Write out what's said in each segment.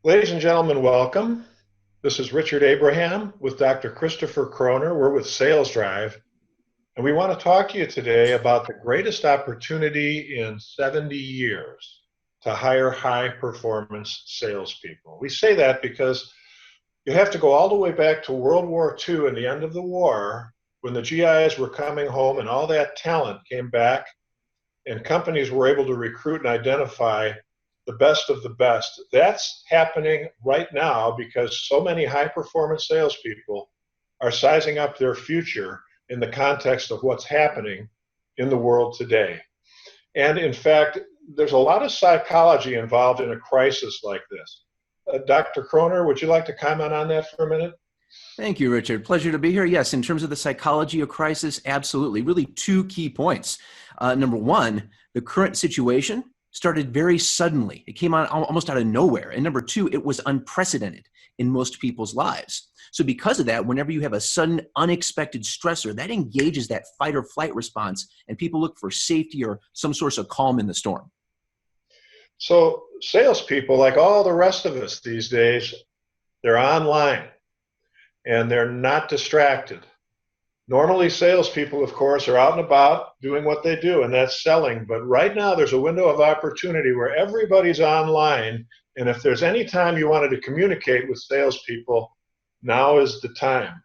Ladies and gentlemen, welcome. This is Richard Abraham with Dr. Christopher Kroner. We're with Sales Drive, and we want to talk to you today about the greatest opportunity in 70 years to hire high performance salespeople. We say that because you have to go all the way back to World War II and the end of the war when the GIs were coming home and all that talent came back and companies were able to recruit and identify the best of the best. That's happening right now because so many high performance salespeople are sizing up their future in the context of what's happening in the world today. And in fact, there's a lot of psychology involved in a crisis like this. Dr. Kroner, would you like to comment on that for a minute? Thank you, Richard. Pleasure to be here. Yes, in terms of the psychology of crisis, absolutely. Really two key points. Number one, the current situation started very suddenly. It came on almost out of nowhere. And number two, it was unprecedented in most people's lives. So because of that, whenever you have a sudden unexpected stressor, that engages that fight or flight response, and people look for safety or some source of calm in the storm. So salespeople, like all the rest of us these days, they're online and they're not distracted. Normally, salespeople, of course, are out and about doing what they do, and that's selling. But right now, there's a window of opportunity where everybody's online. And if there's any time you wanted to communicate with salespeople, now is the time.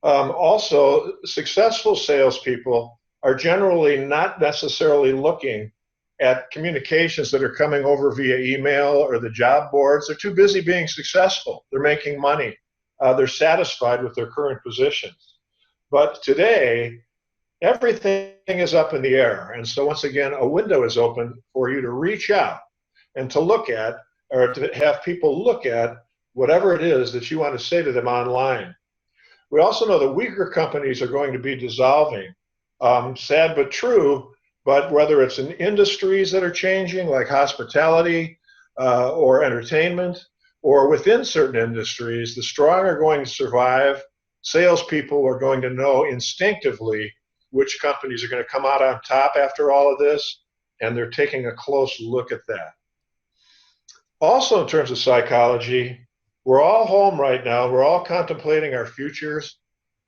Also, successful salespeople are generally not necessarily looking at communications that are coming over via email or the job boards. They're too busy being successful. They're making money. They're satisfied with their current positions. But today, everything is up in the air. And so once again, a window is open for you to reach out and to look at, or to have people look at whatever it is that you want to say to them online. We also know that weaker companies are going to be dissolving. Sad but true, but whether it's in industries that are changing, like hospitality or entertainment, or within certain industries, the strong are going to survive. Salespeople are going to know instinctively which companies are going to come out on top after all of this, and they're taking a close look at that. Also, in terms of psychology, we're all home right now. We're all contemplating our futures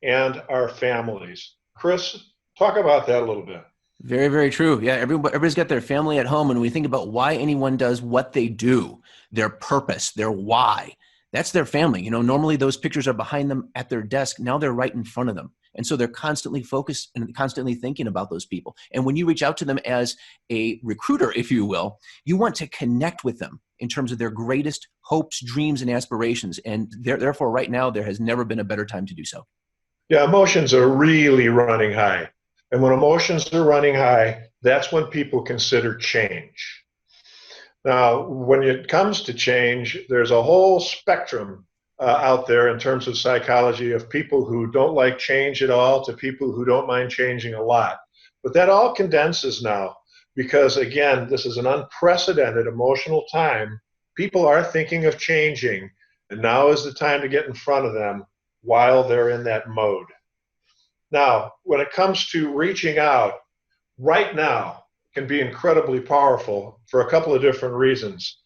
and our families. Chris, talk about that a little bit. Very, very true. Yeah, everybody's got their family at home, and when we think about why anyone does what they do, their purpose, their why, that's their family. Normally those pictures are behind them at their desk. Now they're right in front of them. And so they're constantly focused and constantly thinking about those people. And when you reach out to them as a recruiter, if you will, you want to connect with them in terms of their greatest hopes, dreams, and aspirations. And therefore, right now, there has never been a better time to do so. Yeah, emotions are really running high. And when emotions are running high, that's when people consider change. Now, when it comes to change, there's a whole spectrum out there in terms of psychology of people who don't like change at all to people who don't mind changing a lot. But that all condenses now because, again, this is an unprecedented emotional time. People are thinking of changing, and now is the time to get in front of them while they're in that mode. Now, when it comes to reaching out, right now can be incredibly powerful for a couple of different reasons.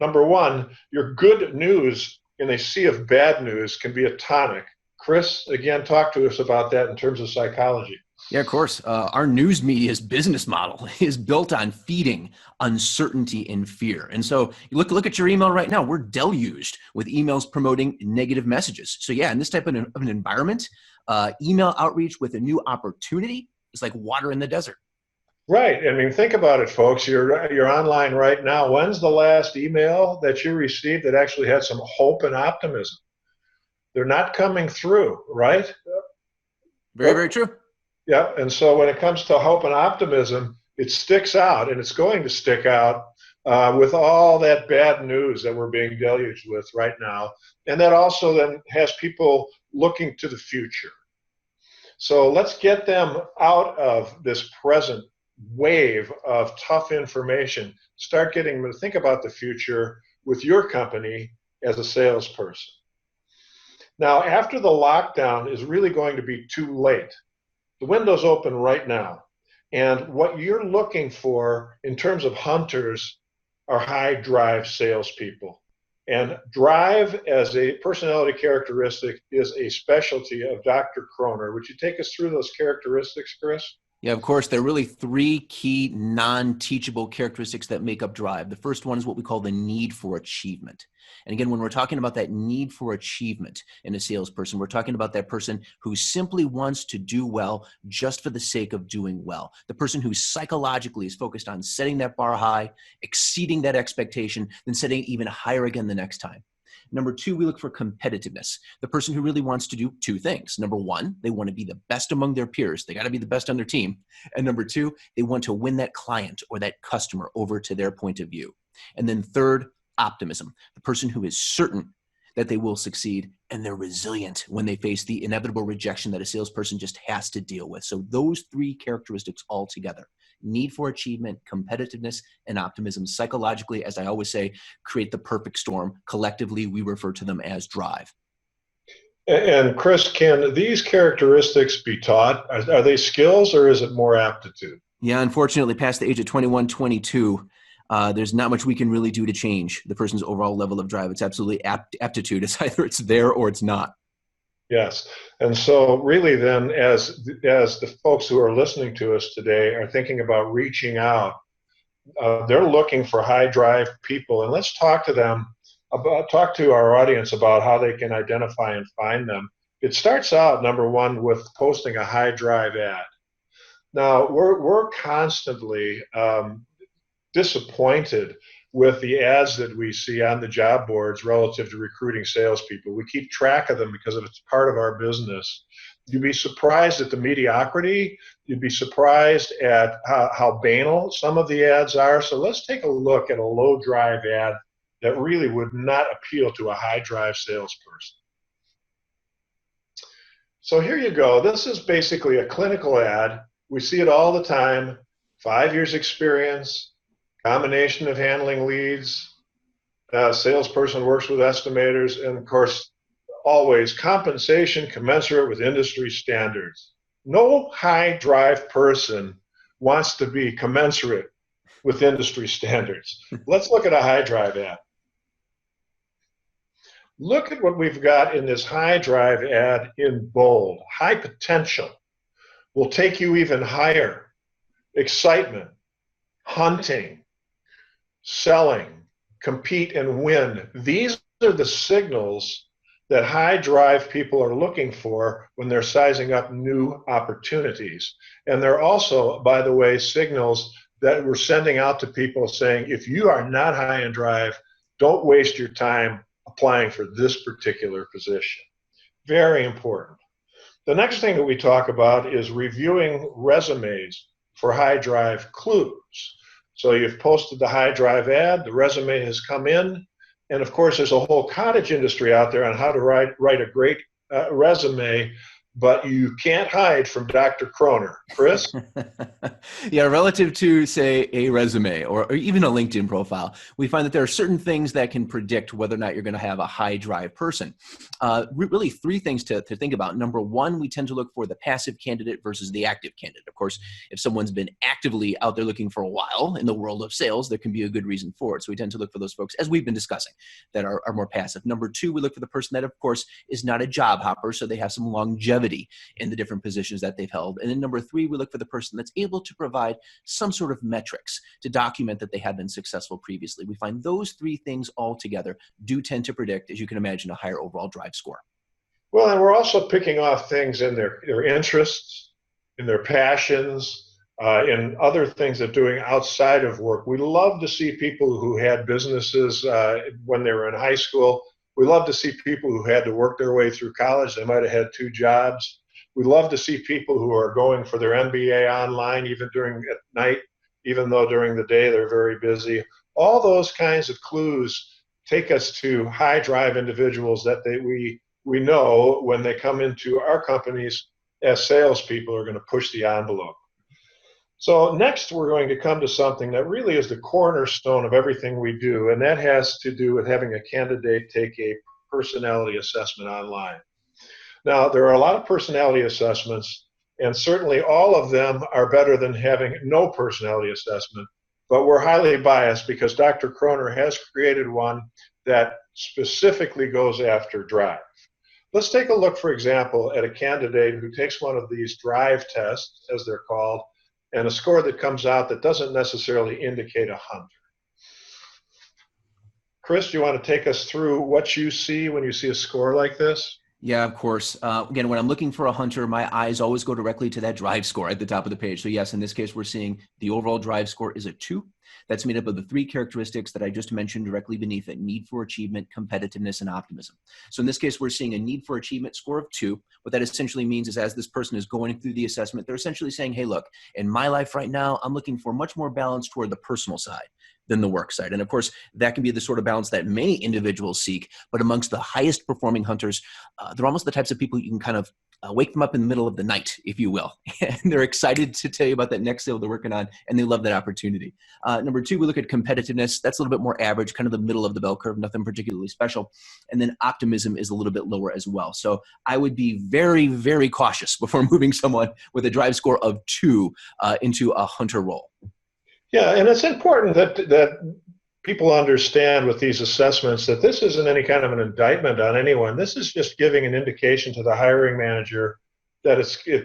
Number one, your good news in a sea of bad news can be a tonic. Chris, again, talk to us about that in terms of psychology. Yeah, of course. Our news media's business model is built on feeding uncertainty and fear. And so you look at your email right now. We're deluged with emails promoting negative messages. So yeah, in this type of an environment, email outreach with a new opportunity is like water in the desert. Right. I mean, think about it, folks. You're online right now. When's the last email that you received that actually had some hope and optimism? They're not coming through, right? Very, very true. Yeah. And so when it comes to hope and optimism, it sticks out, and it's going to stick out with all that bad news that we're being deluged with right now. And that also then has people looking to the future. So let's get them out of this present wave of tough information. Start getting them to think about the future with your company as a salesperson. Now, after the lockdown is really going to be too late. The window's open right now. And what you're looking for in terms of hunters are high drive salespeople. And drive as a personality characteristic is a specialty of Dr. Kroner. Would you take us through those characteristics, Chris? Yeah, of course. There are really three key non-teachable characteristics that make up drive. The first one is what we call the need for achievement. And again, when we're talking about that need for achievement in a salesperson, we're talking about that person who simply wants to do well just for the sake of doing well. The person who psychologically is focused on setting that bar high, exceeding that expectation, then setting it even higher again the next time. Number two, we look for competitiveness. The person who really wants to do two things. Number one, they want to be the best among their peers. They got to be the best on their team. And number two, they want to win that client or that customer over to their point of view. And then third, optimism. The person who is certain that they will succeed and they're resilient when they face the inevitable rejection that a salesperson just has to deal with. So those three characteristics all together, need for achievement, competitiveness, and optimism, psychologically, as I always say, create the perfect storm. Collectively, we refer to them as drive. And Chris, can these characteristics be taught? Are they skills or is it more aptitude? Yeah, unfortunately, past the age of 21, 22, there's not much we can really do to change the person's overall level of drive. It's absolutely aptitude. It's either it's there or it's not. Yes. And so really then as the folks who are listening to us today are thinking about reaching out, they're looking for high drive people. And let's talk to our audience about how they can identify and find them. It starts out, number one, with posting a high drive ad. Now, we're constantly disappointed with the ads that we see on the job boards relative to recruiting salespeople. We keep track of them because it's part of our business. You'd be surprised at the mediocrity. You'd be surprised at how banal some of the ads are. So let's take a look at a low drive ad that really would not appeal to a high drive salesperson. So here you go. This is basically a clinical ad. We see it all the time. 5 years experience, combination of handling leads, salesperson works with estimators, and of course, always compensation commensurate with industry standards. No high drive person wants to be commensurate with industry standards. Let's look at a high drive ad. Look at what we've got in this high drive ad in bold. High potential will take you even higher. Excitement, hunting, selling, compete and win. These are the signals that high drive people are looking for when they're sizing up new opportunities. And they're also, by the way, signals that we're sending out to people saying, if you are not high in drive, don't waste your time applying for this particular position. Very important. The next thing that we talk about is reviewing resumes for high drive clues. So you've posted the high drive ad, the resume has come in, and of course there's a whole cottage industry out there on how to write a great resume, but you can't hide from Dr. Kroner. Chris? Yeah, relative to, say, a resume or even a LinkedIn profile, we find that there are certain things that can predict whether or not you're going to have a high drive person. Really, three things to think about. Number one, we tend to look for the passive candidate versus the active candidate. Of course, if someone's been actively out there looking for a while in the world of sales, there can be a good reason for it. So we tend to look for those folks, as we've been discussing, that are more passive. Number two, we look for the person that, of course, is not a job hopper, so they have some longevity in the different positions that they've held. And then number three, we look for the person that's able to provide some sort of metrics to document that they have been successful previously. We find those three things all together do tend to predict, as you can imagine, a higher overall drive score. Well, and we're also picking off things in their interests, in their passions, in other things they're doing outside of work. We love to see people who had businesses when they were in high school. We love to see people who had to work their way through college. They might have had 2 jobs. We love to see people who are going for their MBA online, even at night, even though during the day they're very busy. All those kinds of clues take us to high drive individuals that we know when they come into our companies as salespeople are going to push the envelope. So next, we're going to come to something that really is the cornerstone of everything we do, and that has to do with having a candidate take a personality assessment online. Now, there are a lot of personality assessments, and certainly all of them are better than having no personality assessment, but we're highly biased because Dr. Kroner has created one that specifically goes after drive. Let's take a look, for example, at a candidate who takes one of these drive tests, as they're called, and a score that comes out that doesn't necessarily indicate a hunter. Chris, do you want to take us through what you see when you see a score like this? Yeah, of course. Again, when I'm looking for a hunter, my eyes always go directly to that drive score at the top of the page. So yes, in this case, we're seeing the overall drive score is a 2. That's made up of the 3 characteristics that I just mentioned directly beneath it: need for achievement, competitiveness, and optimism. So in this case, we're seeing a need for achievement score of 2. What that essentially means is, as this person is going through the assessment, they're essentially saying, hey, look, in my life right now, I'm looking for much more balance toward the personal side than the work side. And of course, that can be the sort of balance that many individuals seek, but amongst the highest performing hunters, they're almost the types of people you can kind of wake them up in the middle of the night, if you will. And they're excited to tell you about that next sale they're working on, and they love that opportunity. Number 2, we look at competitiveness. That's a little bit more average, kind of the middle of the bell curve, nothing particularly special. And then optimism is a little bit lower as well. So I would be very, very cautious before moving someone with a drive score of 2 into a hunter role. Yeah, and it's important that people understand with these assessments that this isn't any kind of an indictment on anyone. This is just giving an indication to the hiring manager that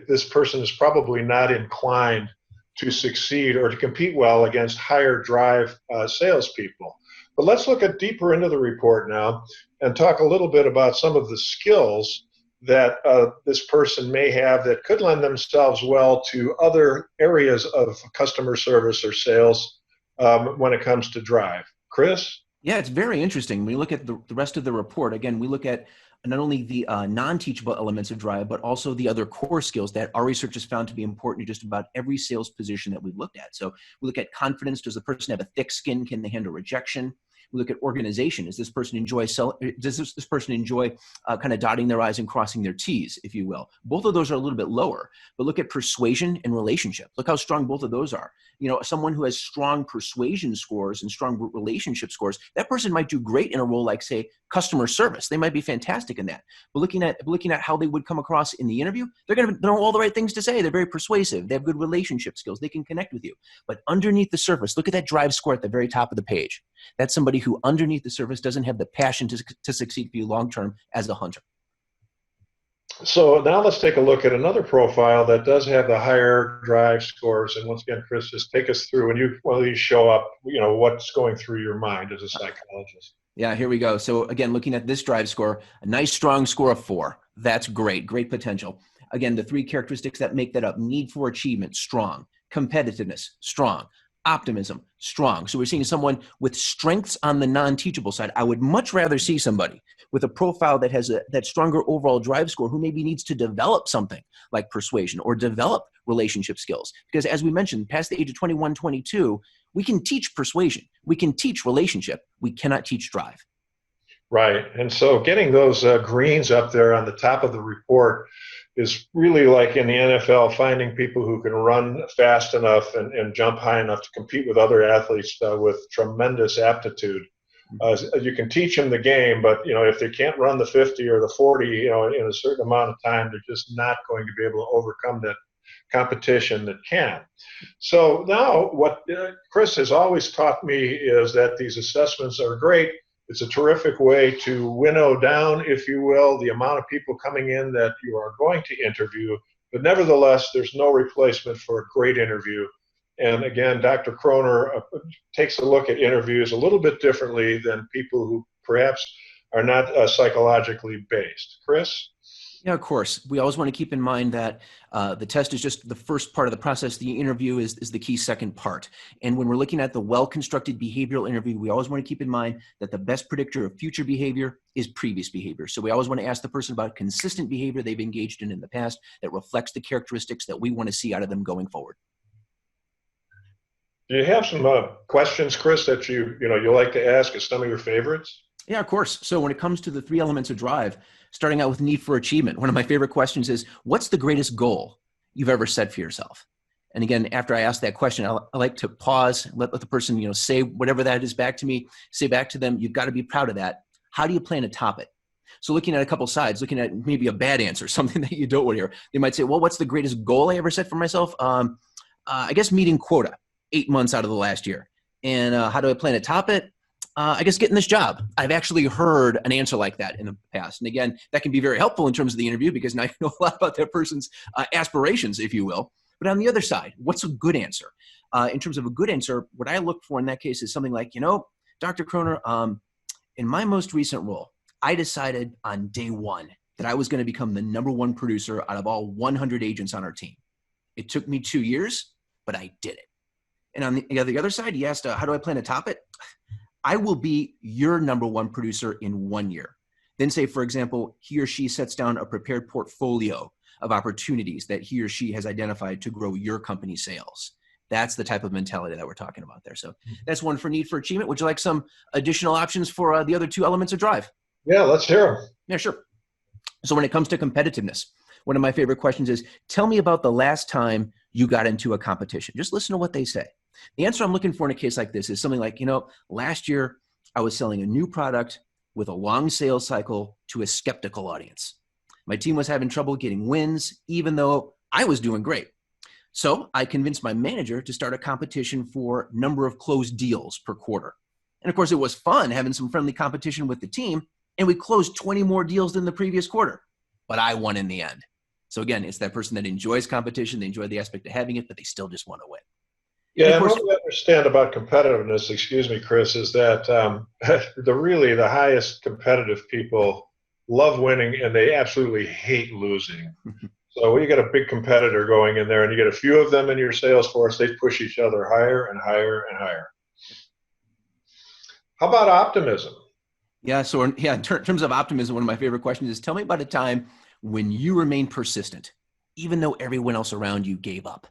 this person is probably not inclined to succeed or to compete well against higher drive salespeople. But let's look deeper into the report now and talk a little bit about some of the skills that this person may have that could lend themselves well to other areas of customer service or sales when it comes to drive. Chris? Yeah, it's very interesting. When you look at the rest of the report, again, we look at not only the non-teachable elements of drive, but also the other core skills that our research has found to be important to just about every sales position that we've looked at. So we look at confidence. Does the person have a thick skin? Can they handle rejection? We look at organization. Does this person enjoy kind of dotting their I's and crossing their T's, if you will? Both of those are a little bit lower. But look at persuasion and relationship. Look how strong both of those are. You know, someone who has strong persuasion scores and strong relationship scores, that person might do great in a role like, say, customer service. They might be fantastic in that. But looking at how they would come across in the interview, they're going to know all the right things to say. They're very persuasive. They have good relationship skills. They can connect with you. But underneath the surface, look at that drive score at the very top of the page. That's somebody who underneath the surface doesn't have the passion to succeed for you long-term as a hunter. So now let's take a look at another profile that does have the higher drive scores. And once again, Chris, just take us through when one of these show up, you know, what's going through your mind as a psychologist. Yeah, here we go. So again, looking at this drive score, a nice strong score of 4. That's great, great potential. Again, the 3 characteristics that make that up: need for achievement, strong; competitiveness, strong; optimism, strong. So we're seeing someone with strengths on the non-teachable side. I would much rather see somebody with a profile that has that stronger overall drive score who maybe needs to develop something like persuasion or develop relationship skills. Because as we mentioned, past the age of 21, 22, we can teach persuasion. We can teach relationship. We cannot teach drive. Right. And so getting those greens up there on the top of the report is really like in the NFL, finding people who can run fast enough and jump high enough to compete with other athletes with tremendous aptitude. You can teach them the game, but you know, if they can't run the 50 or the 40, you know, in a certain amount of time, they're just not going to be able to overcome that competition that can. So now what Chris has always taught me is that these assessments are great. It's a terrific way to winnow down, if you will, the amount of people coming in that you are going to interview. But nevertheless, there's no replacement for a great interview. And again, Dr. Kroner takes a look at interviews a little bit differently than people who perhaps are not psychologically based. Chris? Yeah, of course. We always want to keep in mind that the test is just the first part of the process. The interview is the key second part. And when we're looking at the well-constructed behavioral interview, we always want to keep in mind that the best predictor of future behavior is previous behavior. So we always want to ask the person about consistent behavior they've engaged in the past that reflects the characteristics that we want to see out of them going forward. Do you have some questions, Chris, that you like to ask as some of your favorites? Yeah, of course. So when it comes to the 3 elements of drive, starting out with need for achievement, one of my favorite questions is, what's the greatest goal you've ever set for yourself? And again, after I ask that question, I like to pause, let the person, say whatever that is back to me, say back to them, you've got to be proud of that. How do you plan to top it? So looking at a couple sides, looking at maybe a bad answer, something that you don't want to hear. They might say, well, what's the greatest goal I ever set for myself? I guess meeting quota 8 months out of the last year. And how do I plan to top it? I guess getting this job. I've actually heard an answer like that in the past. And again, that can be very helpful in terms of the interview because now you know a lot about that person's aspirations, if you will. But on the other side, what's a good answer? In terms of a good answer, what I look for in that case is something like, Dr. Kroner, in my most recent role, I decided on day one that I was going to become the number one producer out of all 100 agents on our team. It took me 2 years, but I did it. And on the other side, he asked, how do I plan to top it? I will be your number one producer in 1 year. Then say, for example, he or she sets down a prepared portfolio of opportunities that he or she has identified to grow your company's sales. That's the type of mentality that we're talking about there. So that's one for need for achievement. Would you like some additional options for the other two elements of drive? Yeah, let's hear them. Yeah, sure. So when it comes to competitiveness, one of my favorite questions is, tell me about the last time you got into a competition. Just listen to what they say. The answer I'm looking for in a case like this is something like, last year I was selling a new product with a long sales cycle to a skeptical audience. My team was having trouble getting wins, even though I was doing great. So I convinced my manager to start a competition for number of closed deals per quarter. And of course, it was fun having some friendly competition with the team, and we closed 20 more deals than the previous quarter. But I won in the end. So again, it's that person that enjoys competition, they enjoy the aspect of having it, but they still just want to win. Yeah, and what we understand about competitiveness, excuse me, Chris, is that the highest competitive people love winning and they absolutely hate losing. So when you get a big competitor going in there and you get a few of them in your sales force, they push each other higher and higher and higher. How about optimism? Yeah, so in terms of optimism, one of my favorite questions is, tell me about a time when you remained persistent, even though everyone else around you gave up.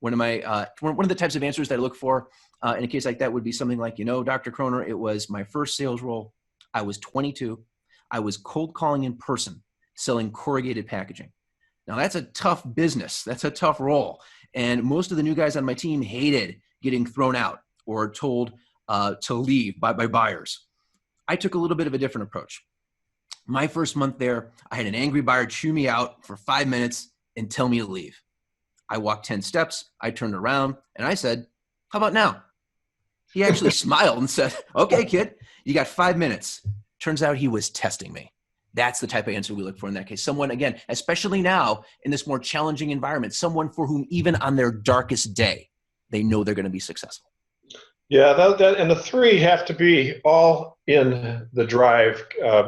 One of the types of answers that I look for in a case like that would be something like, Dr. Kroner, it was my first sales role. I was 22. I was cold calling in person, selling corrugated packaging. Now that's a tough business. That's a tough role. And most of the new guys on my team hated getting thrown out or told to leave by buyers. I took a little bit of a different approach. My first month there, I had an angry buyer chew me out for 5 minutes and tell me to leave. I walked 10 steps, I turned around, and I said, how about now? He actually smiled and said, okay, kid, you got 5 minutes. Turns out he was testing me. That's the type of answer we look for in that case. Someone, again, especially now in this more challenging environment, someone for whom even on their darkest day, they know they're going to be successful. Yeah, and the three have to be all in the drive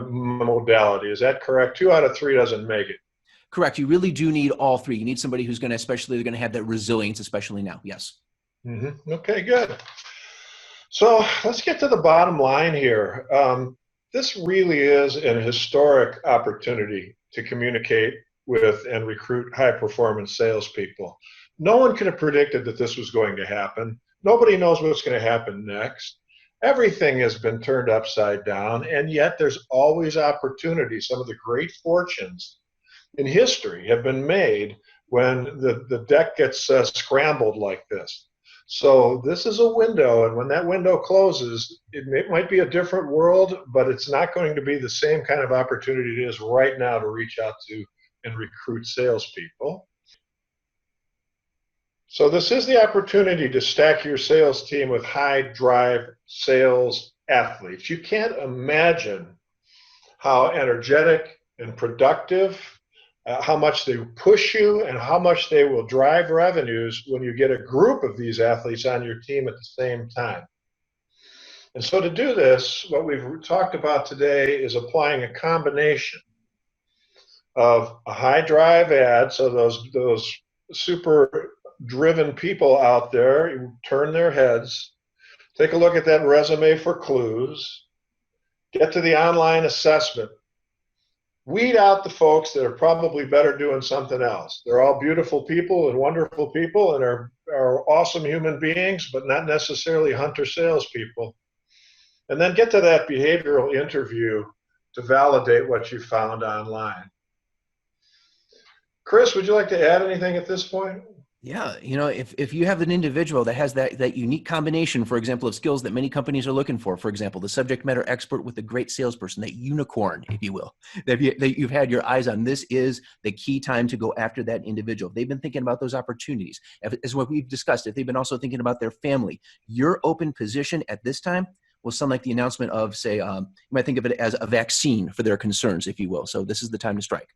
modality. Is that correct? 2 out of 3 doesn't make it. Correct. You really do need all three. You need somebody who's going to have that resilience, especially now. Yes. Mm-hmm. Okay, good. So let's get to the bottom line here. This really is an historic opportunity to communicate with and recruit high-performance salespeople. No one could have predicted that this was going to happen. Nobody knows what's going to happen next. Everything has been turned upside down, and yet there's always opportunity. Some of the great fortunes in history have been made when the deck gets scrambled like this. So this is a window, and when that window closes, it might be a different world, but it's not going to be the same kind of opportunity it is right now to reach out to and recruit salespeople. So this is the opportunity to stack your sales team with high drive sales athletes. You can't imagine how energetic and productive, how much they push you, and how much they will drive revenues when you get a group of these athletes on your team at the same time. And so to do this, what we've talked about today is applying a combination of a high drive ad, so those super driven people out there, you turn their heads, take a look at that resume for clues, get to the online assessment, weed out the folks that are probably better doing something else. They're all beautiful people and wonderful people and are awesome human beings, but not necessarily hunter salespeople. And then get to that behavioral interview to validate what you found online. Chris, would you like to add anything at this point? Yeah, if you have an individual that has that unique combination, for example, of skills that many companies are looking for example, the subject matter expert with a great salesperson, that unicorn, if you will, that you've had your eyes on, this is the key time to go after that individual. They've been thinking about those opportunities, as what we've discussed. If they've been also thinking about their family, your open position at this time, will sound like the announcement of, say, you might think of it as a vaccine for their concerns, if you will. So this is the time to strike.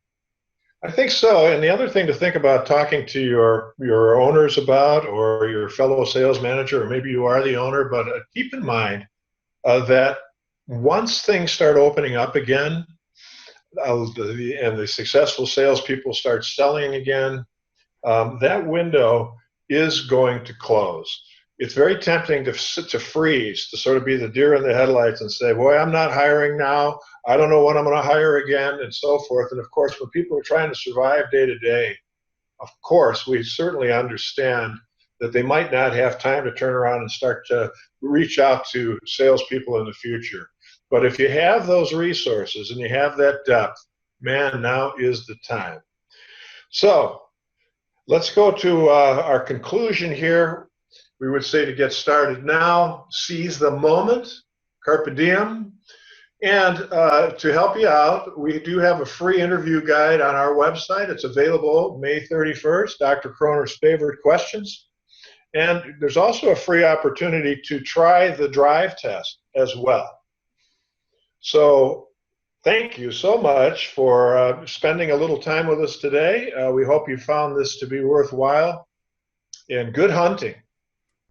I think so. And the other thing to think about talking to your owners about, or your fellow sales manager, or maybe you are the owner, but keep in mind that once things start opening up again, and the successful salespeople start selling again, that window is going to close. It's very tempting to freeze, to sort of be the deer in the headlights and say, boy, I'm not hiring now. I don't know when I'm going to hire again, and so forth. And of course, when people are trying to survive day to day, of course, we certainly understand that they might not have time to turn around and start to reach out to salespeople in the future. But if you have those resources and you have that depth, man, now is the time. So let's go to our conclusion here. We would say to get started now, seize the moment, carpe diem. And to help you out, we do have a free interview guide on our website. It's available May 31st, Dr. Kroner's favorite questions. And there's also a free opportunity to try the drive test as well. So thank you so much for spending a little time with us today. We hope you found this to be worthwhile, and good hunting.